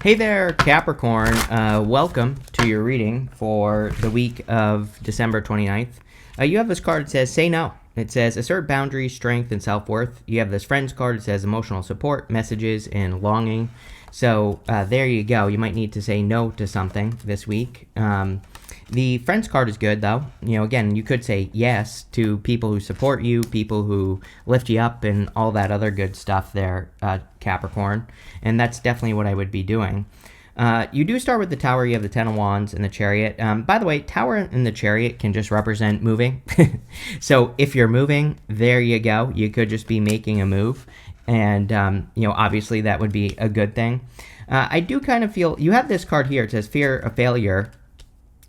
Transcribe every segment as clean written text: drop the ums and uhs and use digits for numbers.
Hey there, Capricorn. Welcome to your reading for the week of December 29th. You have this card that says, say no. It says, assert boundaries, strength, and self-worth. You have this friends card that says, emotional support, messages, and longing. So there you go. You might need to say no to something this week. The friends card is good, though. Again, you could say yes to people who support you, people who lift you up, and all that other good stuff there, Capricorn. And that's definitely what I would be doing. You do start with the Tower. You have the Ten of Wands and the Chariot. By the way, Tower and the Chariot can just represent moving. So if you're moving, there you go. You could just be making a move. And, obviously that would be a good thing. I do kind of feel, you have this card here. It says fear of failure.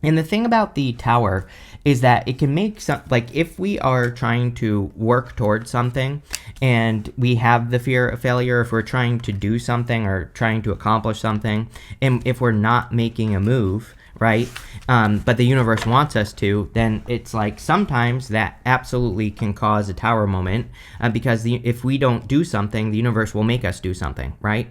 And the thing about the Tower is that it can make some, like if we are trying to work towards something and we have the fear of failure, if we're trying to do something or trying to accomplish something, and if we're not making a move, right, but the universe wants us to, then it's like sometimes that absolutely can cause a Tower moment because if we don't do something, the universe will make us do something, right?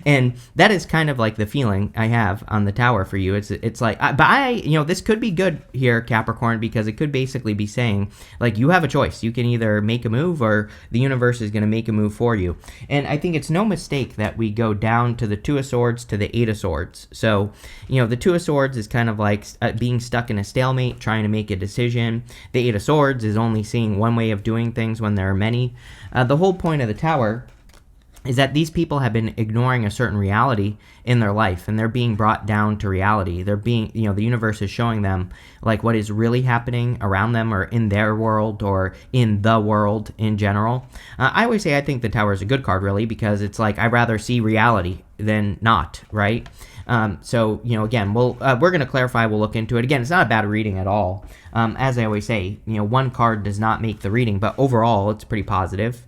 And that is kind of like the feeling I have on the Tower for you. It's like, this could be good here, Capricorn, because it could basically be saying, like, you have a choice. You can either make a move or the universe is going to make a move for you. And I think it's no mistake that we go down to the Two of Swords to the Eight of Swords. So, the Two of Swords is kind of like being stuck in a stalemate, trying to make a decision. The Eight of Swords is only seeing one way of doing things when there are many. The whole point of the Tower is that these people have been ignoring a certain reality in their life, and they're being brought down to reality. They're being, the universe is showing them like what is really happening around them or in their world or in the world in general. I always say I think the Tower is a good card, really, because it's like I'd rather see reality than not, right? Again, we're going to clarify. We'll look into it. Again, it's not a bad reading at all. As I always say, one card does not make the reading, but overall, it's pretty positive.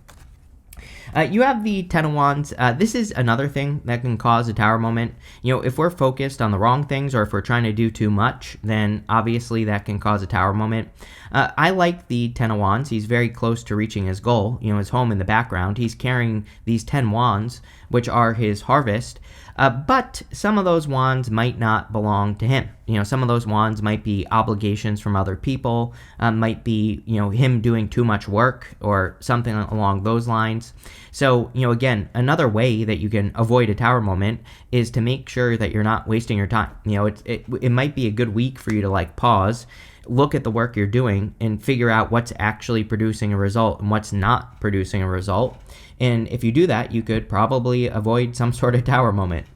You have the Ten of Wands. This is another thing that can cause a Tower moment. If we're focused on the wrong things or if we're trying to do too much, then obviously that can cause a Tower moment. I like the Ten of Wands. He's very close to reaching his goal, his home in the background. He's carrying these 10 wands, which are his harvest. But some of those wands might not belong to him. Some of those wands might be obligations from other people, might be, him doing too much work or something along those lines. So, again, another way that you can avoid a Tower moment is to make sure that you're not wasting your time. It might be a good week for you to like pause, look at the work you're doing and figure out what's actually producing a result and what's not producing a result. And if you do that, you could probably avoid some sort of Tower moment.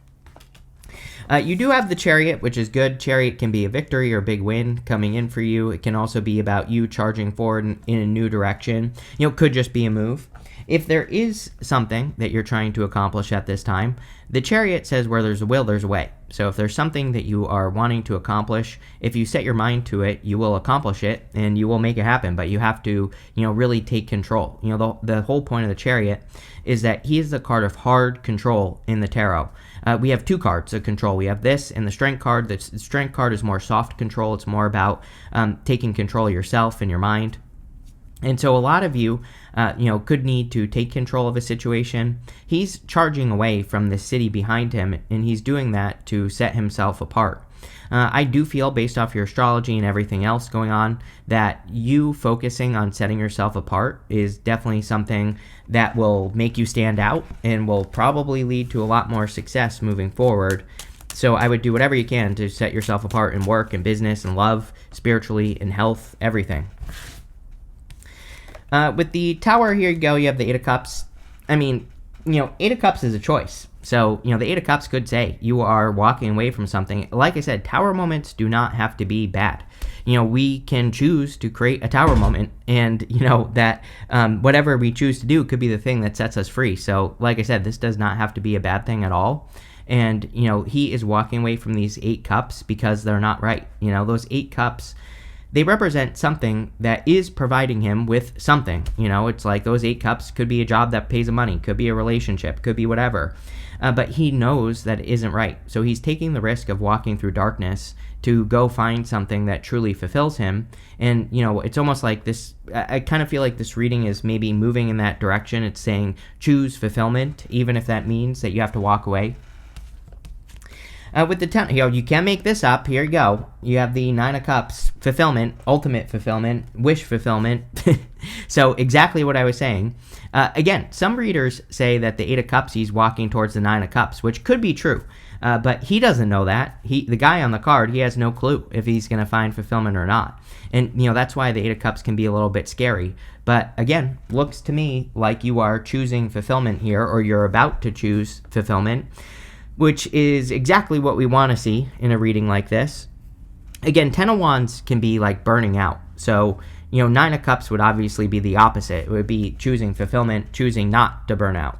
You do have the Chariot, which is good. Chariot can be a victory or a big win coming in for you. It can also be about you charging forward in a new direction. Could just be a move. If there is something that you're trying to accomplish at this time, the Chariot says where there's a will, there's a way. So if there's something that you are wanting to accomplish, if you set your mind to it, you will accomplish it and you will make it happen. But you have to, really take control. The whole point of the Chariot is that he is the card of hard control in the tarot. We have two cards of control. We have this and the Strength card. The Strength card is more soft control. It's more about taking control of yourself and your mind. And so a lot of you, could need to take control of a situation. He's charging away from the city behind him, and he's doing that to set himself apart. I do feel, based off your astrology and everything else going on, that you focusing on setting yourself apart is definitely something that will make you stand out and will probably lead to a lot more success moving forward. So I would do whatever you can to set yourself apart in work and business and love, spiritually and health, everything. With the Tower, here you go. You have the Eight of Cups. Eight of Cups is a choice. So, the Eight of Cups could say you are walking away from something. Like I said, Tower moments do not have to be bad. We can choose to create a Tower moment, and, that whatever we choose to do could be the thing that sets us free. So, like I said, this does not have to be a bad thing at all. And, he is walking away from these 8 cups because they're not right. Those 8 cups, they represent something that is providing him with something. It's like those 8 cups could be a job that pays him money, could be a relationship, could be whatever. But he knows that it isn't right. So he's taking the risk of walking through darkness to go find something that truly fulfills him. And, it's almost like this, I kind of feel like this reading is maybe moving in that direction. It's saying choose fulfillment, even if that means that you have to walk away. With the 10, you can make this up. Here you go. You have the 9 of Cups, fulfillment, ultimate fulfillment, wish fulfillment. So exactly what I was saying. Again, some readers say that the 8 of Cups, he's walking towards the 9 of Cups, which could be true. But he doesn't know that. The guy on the card, he has no clue if he's going to find fulfillment or not. And, that's why the 8 of Cups can be a little bit scary. But again, looks to me like you are choosing fulfillment here, or you're about to choose fulfillment, which is exactly what we want to see in a reading like this. Again, 10 of Wands can be like burning out. So, 9 of Cups would obviously be the opposite. It would be choosing fulfillment, choosing not to burn out.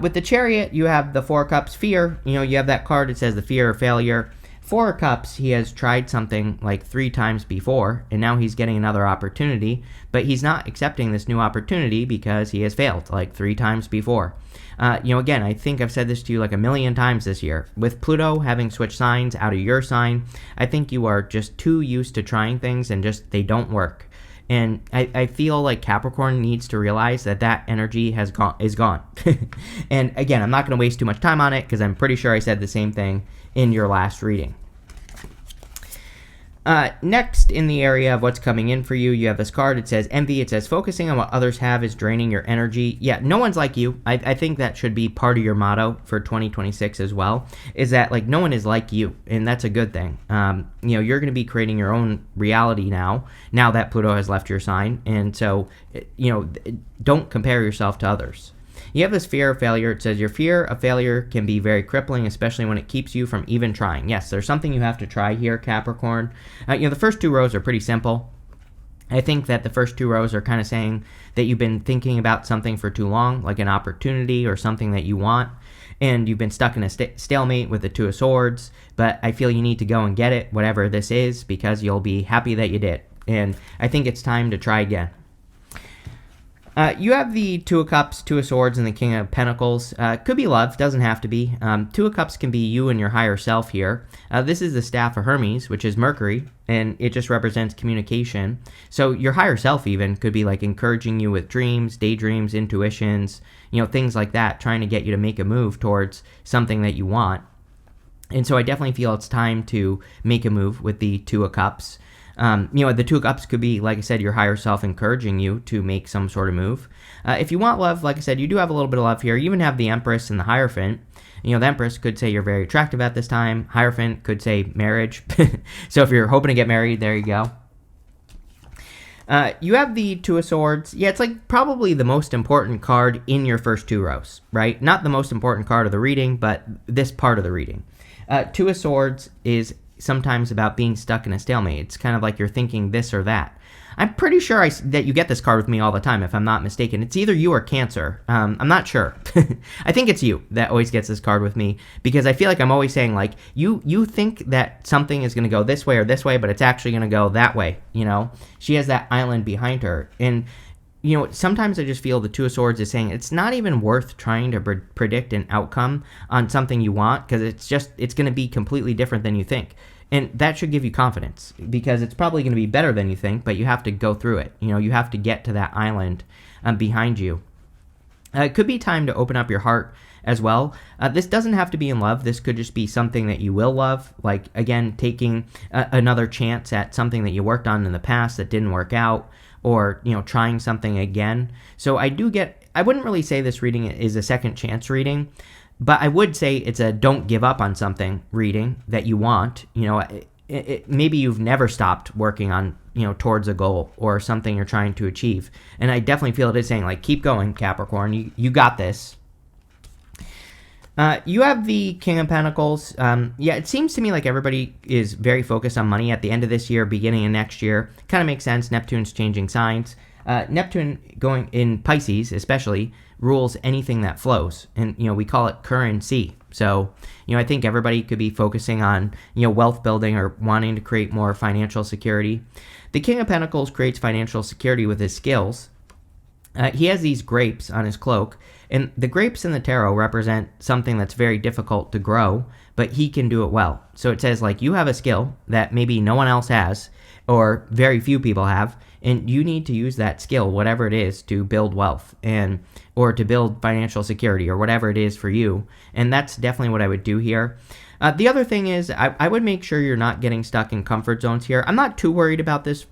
With the Chariot, you have the 4 of Cups, fear. You have that card that says the fear of failure. 4 of Cups, he has tried something like 3 times before, and now he's getting another opportunity, but he's not accepting this new opportunity because he has failed like 3 times before. Again, I think I've said this to you like a million times this year. With Pluto having switched signs out of your sign, I think you are just too used to trying things and just they don't work. And I feel like Capricorn needs to realize that energy is gone. And again, I'm not going to waste too much time on it because I'm pretty sure I said the same thing in your last reading. Next, in the area of what's coming in for you, you have this card. It says envy. It says focusing on what others have is draining your energy. Yeah, no one's like you. I think that should be part of your motto for 2026 as well, is that like no one is like you, and that's a good thing. You're going to be creating your own reality now that Pluto has left your sign, and so don't compare yourself to others. You have this fear of failure. It says your fear of failure can be very crippling, especially when it keeps you from even trying. Yes, there's something you have to try here, Capricorn. The first 2 rows are pretty simple. I think that the first 2 rows are kind of saying that you've been thinking about something for too long, like an opportunity or something that you want, and you've been stuck in a stalemate with the 2 of Swords, but I feel you need to go and get it, whatever this is, because you'll be happy that you did. And I think it's time to try again. You have the 2 of Cups, 2 of Swords, and the King of Pentacles. Could be love, doesn't have to be. 2 of Cups can be you and your higher self here. This is the Staff of Hermes, which is Mercury, and it just represents communication. So your higher self even could be like encouraging you with dreams, daydreams, intuitions, things like that, trying to get you to make a move towards something that you want. And so I definitely feel it's time to make a move with the 2 of Cups. The 2 of Cups could be, like I said, your higher self encouraging you to make some sort of move. If you want love, like I said, you do have a little bit of love here. You even have the Empress and the Hierophant. The Empress could say you're very attractive at this time. Hierophant could say marriage. So if you're hoping to get married, there you go. You have the 2 of Swords. Yeah, it's like probably the most important card in your first 2 rows, right? Not the most important card of the reading, but this part of the reading. 2 of Swords is sometimes about being stuck in a stalemate. It's kind of like you're thinking this or that. I'm pretty sure that you get this card with me all the time, if I'm not mistaken. It's either you or Cancer. I'm not sure. I think it's you that always gets this card with me, because I feel like I'm always saying, like, you think that something is going to go this way or this way, but it's actually going to go that way, She has that island behind her. And, sometimes I just feel the 2 of Swords is saying it's not even worth trying to predict an outcome on something you want, because it's going to be completely different than you think. And that should give you confidence, because it's probably going to be better than you think, but you have to go through it. You have to get to that island behind you. It could be time to open up your heart as well. This doesn't have to be in love. This could just be something that you will love. Like, again, taking another chance at something that you worked on in the past that didn't work out, or, trying something again. So I wouldn't really say this reading is a second chance reading, but I would say it's a don't give up on something reading that you want. Maybe you've never stopped working on, towards a goal or something you're trying to achieve. And I definitely feel it is saying, like, keep going, Capricorn. You got this. You have the King of Pentacles. It seems to me like everybody is very focused on money at the end of this year, beginning of next year. Kind of makes sense. Neptune's changing signs. Neptune going in Pisces, especially, rules anything that flows. And, we call it currency. So, I think everybody could be focusing on, wealth building or wanting to create more financial security. The King of Pentacles creates financial security with his skills. He has these grapes on his cloak, and the grapes in the tarot represent something that's very difficult to grow, but he can do it well. So it says, like, you have a skill that maybe no one else has, or very few people have, and you need to use that skill, whatever it is, to build wealth or to build financial security, or whatever it is for you. And that's definitely what I would do here. The other thing is, I would make sure you're not getting stuck in comfort zones here. I'm not too worried about this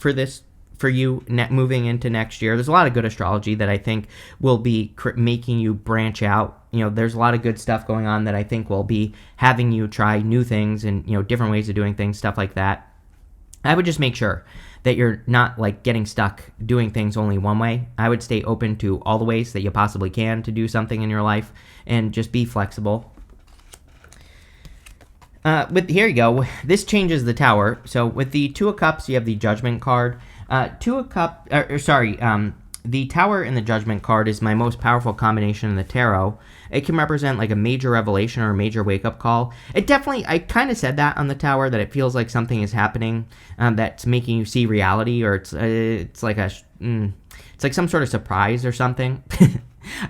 for you moving into next year. There's a lot of good astrology that I think will be making you branch out. There's a lot of good stuff going on that I think will be having you try new things and, different ways of doing things, stuff like that. I would just make sure that you're not like getting stuck doing things only one way. I would stay open to all the ways that you possibly can to do something in your life and just be flexible. Here you go. This changes the tower. So with the Two of Cups, you have the Judgment card. The Tower and the Judgment card is my most powerful combination in the tarot. It can represent like a major revelation or a major wake-up call. I kind of said that on the Tower, that it feels like something is happening that's making you see reality, or it's like some sort of surprise or something.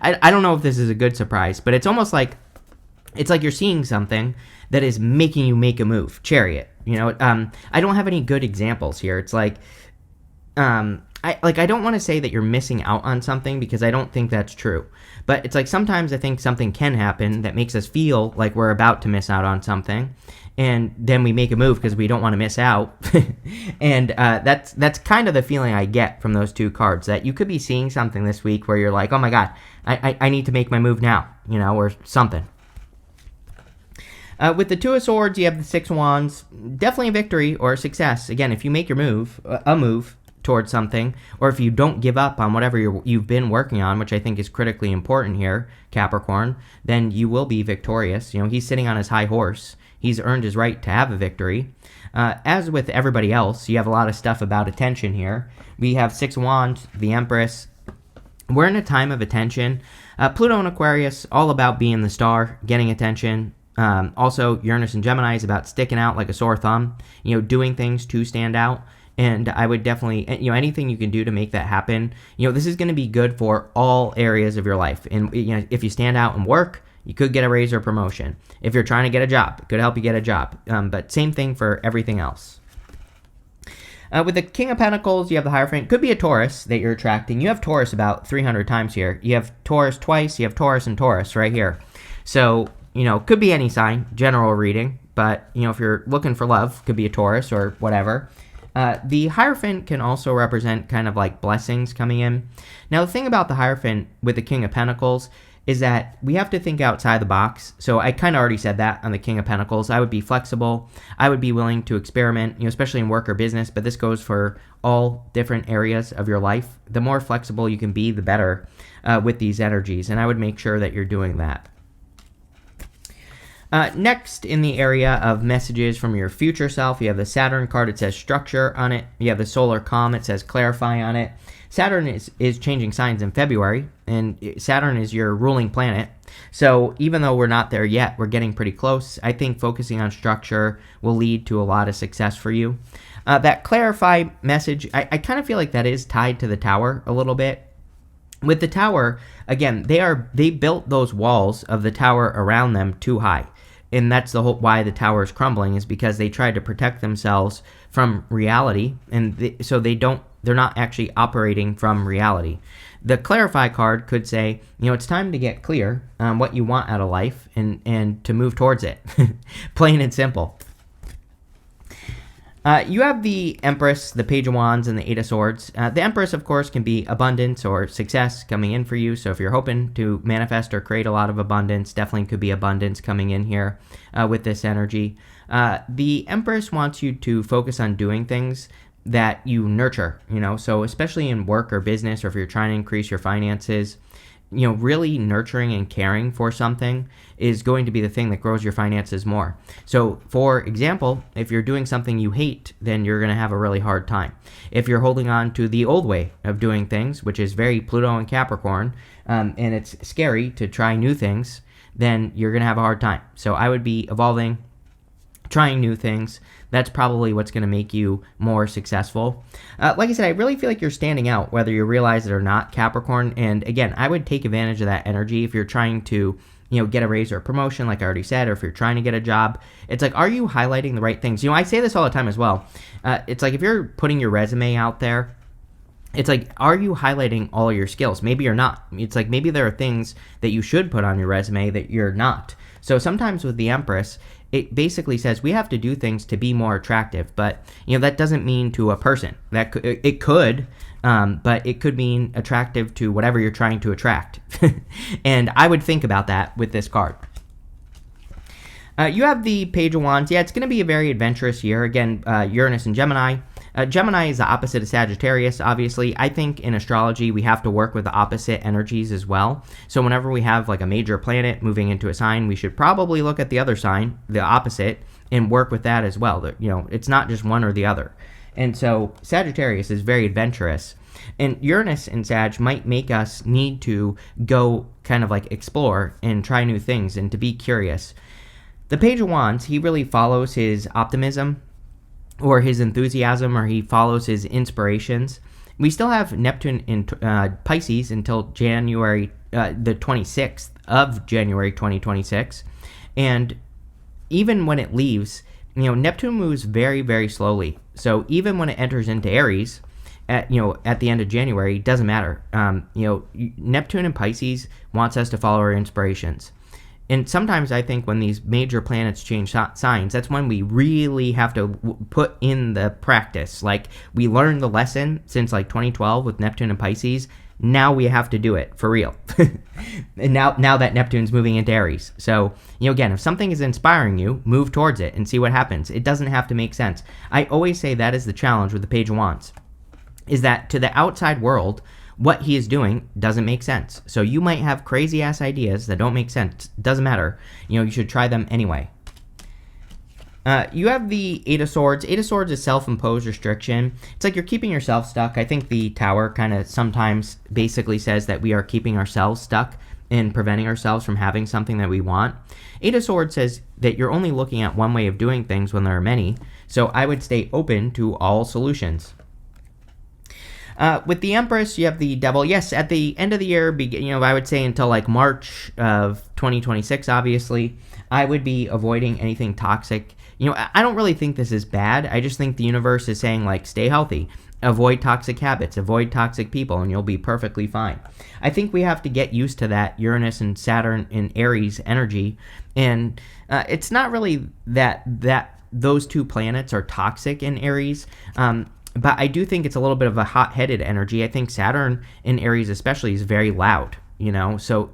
I don't know if this is a good surprise, but it's almost like you're seeing something that is making you make a move. Chariot. I don't have any good examples here. It's like, I don't want to say that you're missing out on something, because I don't think that's true. But it's like sometimes I think something can happen that makes us feel like we're about to miss out on something, and then we make a move because we don't want to miss out. And that's kind of the feeling I get from those two cards, that you could be seeing something this week where you're like, oh my God, I need to make my move now, or something. With the Two of Swords, you have the Six of Wands. Definitely a victory or a success. Again, if you make your move, a move towards something, or if you don't give up on whatever you've been working on, which I think is critically important here, Capricorn, then you will be victorious. He's sitting on his high horse. He's earned his right to have a victory. As with everybody else, you have a lot of stuff about attention here. We have Six of Wands, the Empress. We're in a time of attention. Pluto and Aquarius, all about being the star, getting attention. Also, Uranus and Gemini is about sticking out like a sore thumb, doing things to stand out. And I would definitely, anything you can do to make that happen. This is going to be good for all areas of your life. And, if you stand out and work, you could get a raise or promotion. If you're trying to get a job, it could help you get a job. But same thing for everything else. With the King of Pentacles, you have the Hierophant. Could be a Taurus that you're attracting. You have Taurus about 300 times here. You have Taurus twice. You have Taurus and Taurus right here. So, could be any sign, general reading. But, if you're looking for love, could be a Taurus or whatever. The Hierophant can also represent kind of like blessings coming in. Now, the thing about the Hierophant with the King of Pentacles is that we have to think outside the box. So I kind of already said that on the King of Pentacles. I would be flexible. I would be willing to experiment, especially in work or business, but this goes for all different areas of your life. The more flexible you can be, the better with these energies, and I would make sure that you're doing that. Next, in the area of messages from your future self, you have the Saturn card. It says structure on it. You have the solar calm. It says clarify on it. Saturn is changing signs in February, and Saturn is your ruling planet. So even though we're not there yet, we're getting pretty close. I think focusing on structure will lead to a lot of success for you. That clarify message, I kind of feel like that is tied to the Tower a little bit. With the Tower, again, they built those walls of the Tower around them too high. And that's the whole why the Tower is crumbling, is because they tried to protect themselves from reality, and so they're not actually operating from reality. The Clarify card could say, it's time to get clear on what you want out of life and to move towards it. Plain and simple. You have the Empress, the Page of Wands, and the Eight of Swords. The Empress, of course, can be abundance or success coming in for you. So if you're hoping to manifest or create a lot of abundance, definitely could be abundance coming in here with this energy. The Empress wants you to focus on doing things that you nurture, so especially in work or business, or if you're trying to increase your finances, really nurturing and caring for something is going to be the thing that grows your finances more. So, for example, if you're doing something you hate, then you're going to have a really hard time. If you're holding on to the old way of doing things, which is very Pluto and Capricorn, and it's scary to try new things, then you're going to have a hard time. So I would be evolving, trying new things. That's probably what's going to make you more successful. Like I said, I really feel like you're standing out, whether you realize it or not, Capricorn. And again, I would take advantage of that energy if you're trying to, get a raise or a promotion, like I already said, or if you're trying to get a job. It's like, are you highlighting the right things? I say this all the time as well. It's like if you're putting your resume out there, it's like, are you highlighting all your skills? Maybe you're not. It's like maybe there are things that you should put on your resume that you're not. So sometimes with the Empress, it basically says we have to do things to be more attractive, but that doesn't mean to a person. It could, but it could mean attractive to whatever you're trying to attract. And I would think about that with this card. You have the Page of Wands. Yeah, it's going to be a very adventurous year. Again, Uranus and Gemini. Gemini is the opposite of Sagittarius, obviously. I think in astrology, we have to work with the opposite energies as well. So whenever we have like a major planet moving into a sign, we should probably look at the other sign, the opposite, and work with that as well. It's not just one or the other. And so Sagittarius is very adventurous. And Uranus and Sag might make us need to go kind of like explore and try new things and to be curious. The Page of Wands, he really follows his optimism or his enthusiasm, or he follows his inspirations. We still have Neptune in Pisces until January, the 26th of January 2026. And even when it leaves, Neptune moves very, very slowly. So even when it enters into Aries, at the end of January, doesn't matter. Neptune in Pisces wants us to follow our inspirations. And sometimes I think when these major planets change signs, that's when we really have to put in the practice. Like, we learned the lesson since like 2012 with Neptune and Pisces. Now we have to do it for real. And now that Neptune's moving into Aries. So, again, if something is inspiring you, move towards it and see what happens. It doesn't have to make sense. I always say that is the challenge with the Page of Wands, is that to the outside world, what he is doing doesn't make sense. So you might have crazy ass ideas that don't make sense. Doesn't matter. You should try them anyway. You have the Eight of Swords. Eight of Swords is self-imposed restriction. It's like you're keeping yourself stuck. I think the Tower kind of sometimes basically says that we are keeping ourselves stuck and preventing ourselves from having something that we want. Eight of Swords says that you're only looking at one way of doing things when there are many. So I would stay open to all solutions. With the Empress, you have the Devil. Yes, at the end of the year, I would say until like March of 2026, obviously, I would be avoiding anything toxic. I don't really think this is bad. I just think the universe is saying, like, stay healthy. Avoid toxic habits. Avoid toxic people, and you'll be perfectly fine. I think we have to get used to that Uranus and Saturn in Aries energy. And it's not really that those two planets are toxic in Aries. But I do think it's a little bit of a hot-headed energy. I think Saturn in Aries especially is very loud, So,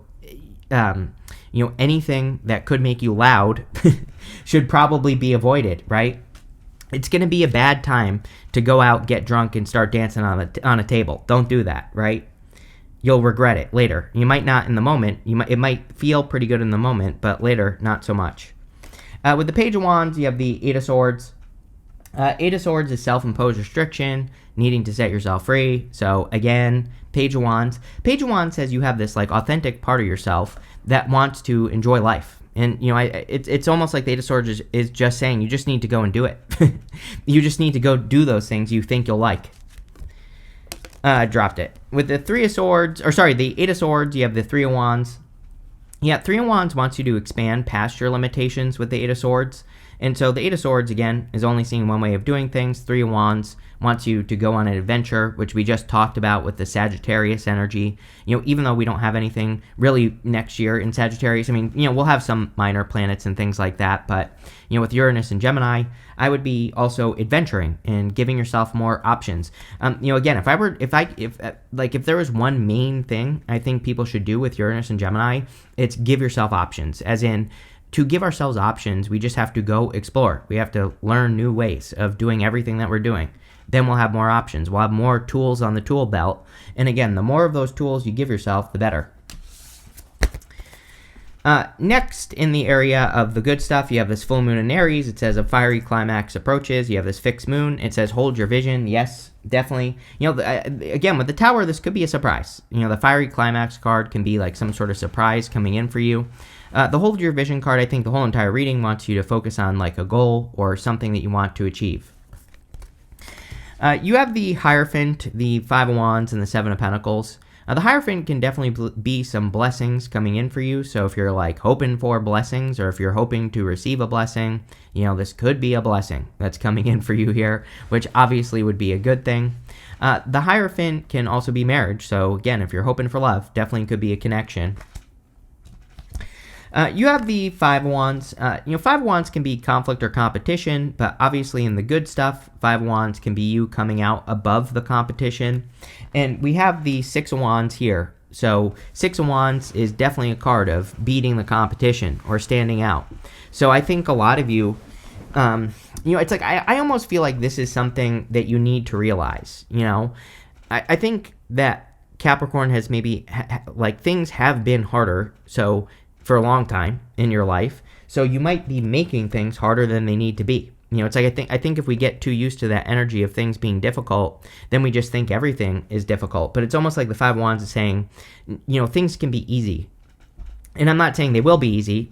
anything that could make you loud should probably be avoided, right? It's going to be a bad time to go out, get drunk, and start dancing on a table. Don't do that, right? You'll regret it later. You might not in the moment. It might feel pretty good in the moment, but later, not so much. With the Page of Wands, you have the Eight of Swords. Eight of Swords is self-imposed restriction, needing to set yourself free. So again, Page of Wands. Page of Wands says you have this like authentic part of yourself that wants to enjoy life. And it's almost like the Eight of Swords is just saying you just need to go and do it. You just need to go do those things you think you'll like. Dropped it. With the the Eight of Swords, you have the Three of Wands. Yeah, Three of Wands wants you to expand past your limitations with the Eight of Swords. And so the Eight of Swords, again, is only seeing one way of doing things. Three of Wands wants you to go on an adventure, which we just talked about with the Sagittarius energy. Even though we don't have anything really next year in Sagittarius, we'll have some minor planets and things like that. But, with Uranus and Gemini, I would be also adventuring and giving yourself more options. Again, if there was one main thing I think people should do with Uranus and Gemini, it's give yourself options, as in, to give ourselves options, we just have to go explore. We have to learn new ways of doing everything that we're doing. Then we'll have more options. We'll have more tools on the tool belt. And again, the more of those tools you give yourself, the better. Next, in the area of the good stuff, you have this full moon in Aries. It says a fiery climax approaches. You have this fixed moon. It says hold your vision. Yes, definitely. Again, with the Tower, this could be a surprise. The fiery climax card can be like some sort of surprise coming in for you. The hold your vision card, I think the whole entire reading wants you to focus on like a goal or something that you want to achieve. You have the Hierophant, the Five of Wands, and the Seven of Pentacles. The Hierophant can definitely be some blessings coming in for you. So if you're like hoping for blessings, or if you're hoping to receive a blessing, this could be a blessing that's coming in for you here, which obviously would be a good thing. The Hierophant can also be marriage. So again, if you're hoping for love, definitely could be a connection. You have the Five of Wands. Five of Wands can be conflict or competition, but obviously in the good stuff, Five of Wands can be you coming out above the competition. And we have the Six of Wands here. So Six of Wands is definitely a card of beating the competition or standing out. So I think a lot of you, it's like I almost feel like this is something that you need to realize. I think that Capricorn has maybe like things have been harder for a long time in your life, so you might be making things harder than they need to be. It's like I think if we get too used to that energy of things being difficult, then we just think everything is difficult. But it's almost like the Five of Wands is saying, things can be easy. And I'm not saying they will be easy,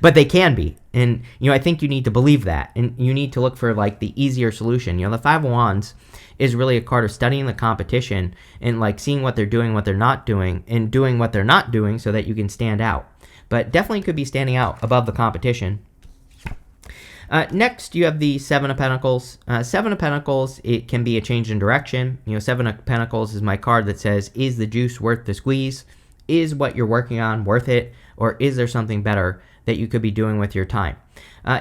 but they can be. And, I think you need to believe that. And you need to look for, like, the easier solution. The Five of Wands is really a card of studying the competition and, like, seeing what they're doing, what they're not doing, and doing what they're not doing so that you can stand out. But definitely could be standing out above the competition. Next, you have the Seven of Pentacles. Seven of Pentacles, it can be a change in direction. Seven of Pentacles is my card that says, is the juice worth the squeeze? Is what you're working on worth it? Or is there something better that you could be doing with your time?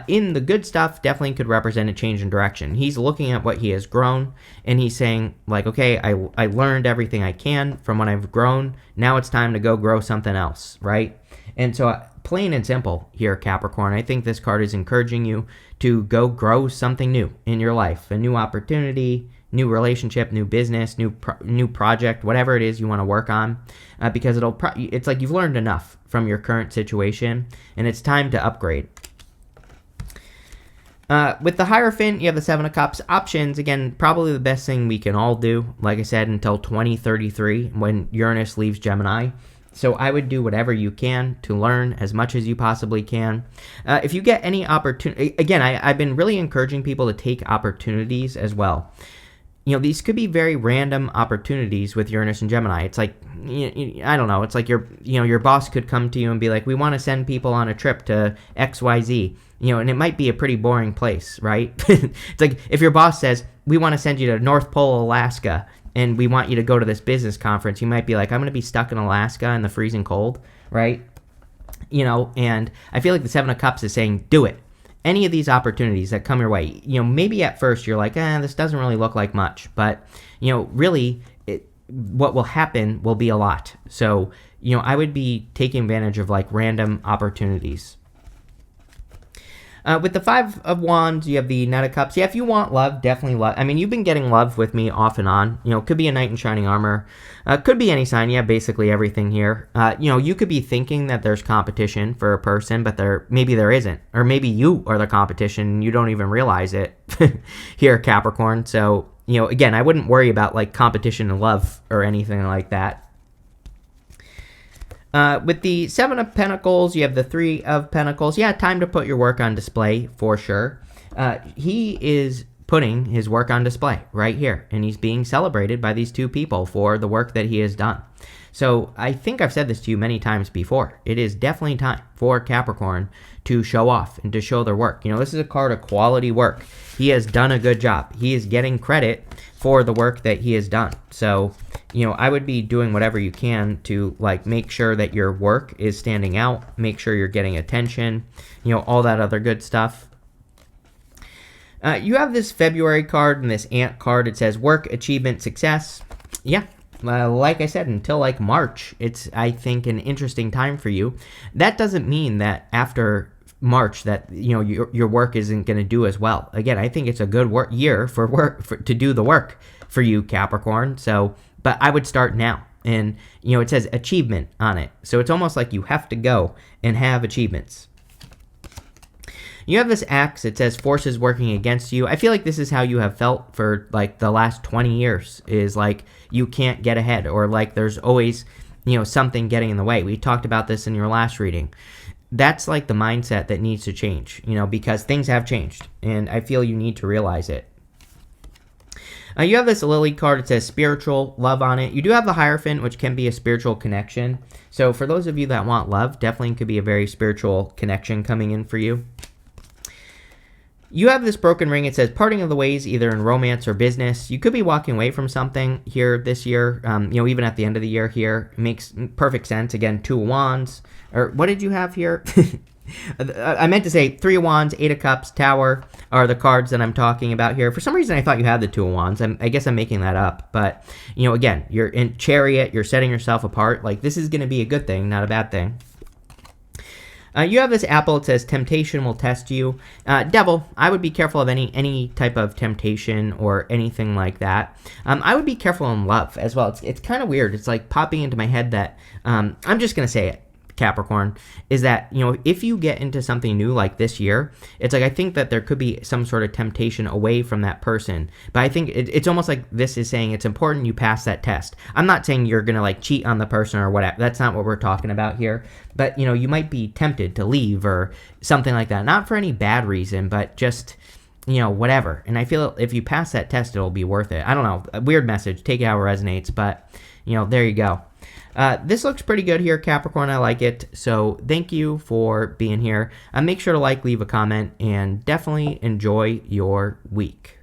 In the good stuff, definitely could represent a change in direction. He's looking at what he has grown, and he's saying, like, okay, I learned everything I can from what I've grown. Now it's time to go grow something else, right? And so plain and simple here, Capricorn, I think this card is encouraging you to go grow something new in your life, a new opportunity, new relationship, new business, new project, whatever it is you want to work on, because it's like you've learned enough from your current situation, and it's time to upgrade. With the Hierophant, you have the Seven of Cups. Options, again, probably the best thing we can all do, like I said, until 2033 when Uranus leaves Gemini. So I would do whatever you can to learn as much as you possibly can. If you get any opportunity, again, I've been really encouraging people to take opportunities as well. These could be very random opportunities with Uranus and Gemini. It's like, I don't know. It's like your boss could come to you and be like, we want to send people on a trip to XYZ, and it might be a pretty boring place, right? It's like if your boss says, we want to send you to North Pole, Alaska, and we want you to go to this business conference, you might be like, I'm going to be stuck in Alaska in the freezing cold, right? And I feel like the Seven of Cups is saying, do it. Any of these opportunities that come your way, maybe at first you're like, this doesn't really look like much, but, really, what will happen will be a lot. So, I would be taking advantage of, like, random opportunities. With the Five of Wands, you have the Knight of Cups. Yeah, if you want love, definitely love. I mean, you've been getting love with me off and on. Could be a knight in shining armor. Could be any sign. You have basically everything here. You could be thinking that there's competition for a person, but maybe there isn't. Or maybe you are the competition and you don't even realize it here, Capricorn. So, again, I wouldn't worry about, like, competition and love or anything like that. With the Seven of Pentacles, you have the Three of Pentacles. Yeah, time to put your work on display for sure. He is putting his work on display right here, and he's being celebrated by these two people for the work that he has done. So I think I've said this to you many times before. It is definitely time for Capricorn to show off and to show their work. This is a card of quality work. He has done a good job. He is getting credit for the work that he has done. So, I would be doing whatever you can to, like, make sure that your work is standing out, make sure you're getting attention, all that other good stuff. You have this February card and this Ant card. It says work, achievement, success. Yeah. Like I said, until like March, it's, I think, an interesting time for you. That doesn't mean that after March that your work isn't going to do as well. Again, I think it's a good year to do the work for you, Capricorn. So, but I would start now. And it says achievement on it, so it's almost like you have to go and have achievements. You have this axe. It says forces working against you. I feel like this is how you have felt for like the last 20 years, is like you can't get ahead, or like there's always, something getting in the way. We talked about this in your last reading. That's like the mindset that needs to change, because things have changed, and I feel you need to realize it. You have this Lily card. It says spiritual love on it. You do have the Hierophant, which can be a spiritual connection. So for those of you that want love, definitely could be a very spiritual connection coming in for you. You have this broken ring. It says parting of the ways, either in romance or business. You could be walking away from something here this year. Even at the end of the year here, it makes perfect sense. Again, 2 of Wands. Or what did you have here? I meant to say 3 of Wands, 8 of Cups, Tower are the cards that I'm talking about here. For some reason, I thought you had the 2 of Wands. I guess I'm making that up. But, again, you're in Chariot. You're setting yourself apart. Like, this is going to be a good thing, not a bad thing. You have this apple. It says temptation will test you. Devil, I would be careful of any type of temptation or anything like that. I would be careful in love as well. It's kind of weird. It's like popping into my head that I'm just going to say it. Capricorn, is that, if you get into something new like this year, it's like I think that there could be some sort of temptation away from that person. But I think it's almost like this is saying it's important you pass that test. I'm not saying you're going to like cheat on the person or whatever. That's not what we're talking about here. But, you might be tempted to leave or something like that. Not for any bad reason, but just, whatever. And I feel if you pass that test, it'll be worth it. I don't know. A weird message. Take it how it resonates. But, there you go. This looks pretty good here, Capricorn. I like it. So thank you for being here. Make sure to leave a comment, and definitely enjoy your week.